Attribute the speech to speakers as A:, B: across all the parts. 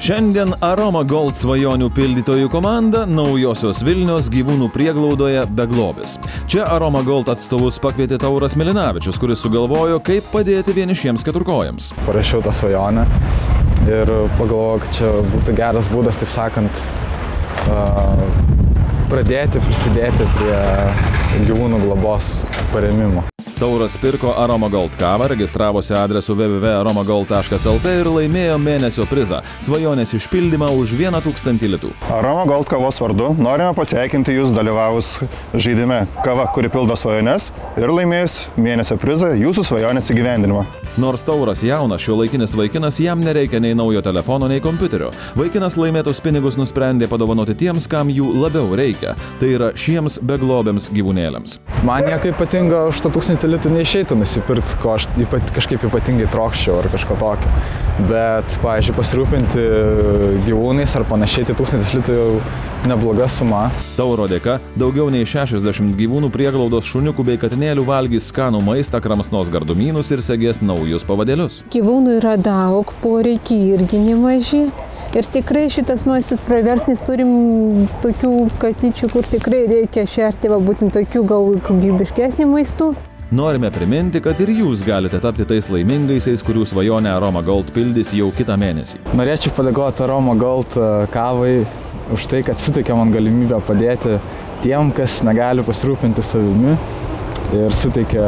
A: Šiandien Aroma Gold svajonių pildytojų komanda Naujosios Vilnios gyvūnų prieglaudoje Beglobis. Čia Aroma Gold atstovus pakvietė Tauras Milinavičius, kuris sugalvojo, kaip padėti vienišiems keturkojams.
B: Parašiau tą svajonę ir pagalvojau, kad čia būtų geras būdas, taip sakant, pradėti prisidėti prie gyvūnų globos parėmimo.
A: Tauras pirko Aroma Gold kavą, registravosi adresu www.aromagold.lt ir laimėjo mėnesio prizą – svajonės išpildymą už 1000 litų.
C: Aroma Gold kavos vardu norime pasveikinti jūs dalyvavus žaidime Kava, kuri pildo svajones ir laimėjus mėnesio prizą jūsų svajonės įgyvendinimą.
A: Nors Tauras jaunas, šiuolaikinis vaikinas, jam nereikia nei naujo telefono, nei kompiuterio. Vaikinas laimėtus pinigus nusprendė padovanoti tiems, kam jų labiau reikia. Tai yra šiems beglobiams gyvūnėliams.
B: Man nieko ypatingo už 1000 litų neišeitų nusipirkti, ko aš kažkaip ypatingai trokščiau ar kažko tokio. Bet, pavyzdžiui, pasirūpinti gyvūnais ar panašiai, tai 1000 litų jau nebloga suma.
A: Tauro dėka daugiau nei 60 gyvūnų prieglaudos šuniukų bei katinėlių valgys skanų maistą, kramsnos gardumynus ir segės naujus pavadėlius.
D: Gyvūnų yra daug, poreikiai irgi nemaži. Ir tikrai šitas maistas pravers, nes turim tokių katyčių, kur tikrai reikia šerti, būtent tokių gal kokybiškesnių maistų.
A: Norime priminti, kad ir jūs galite tapti tais laimingaisiais, kurių svajonę Aroma Gold pildys jau kitą mėnesį.
B: Norėčiau padėkoti Aroma Gold kavai už tai, kad suteikė man galimybę padėti tiem, kas negali pasirūpinti savimi ir suteikė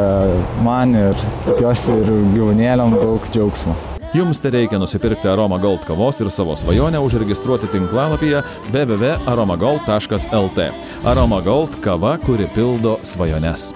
B: man ir tikiuosi ir gyvūnėliam daug džiaugsmo.
A: Jums tai reikia nusipirkti Aroma Gold kavos ir savo svajonę užregistruoti tinklalapyje www.aromagold.lt. Aroma Gold kava, kuri pildo svajones.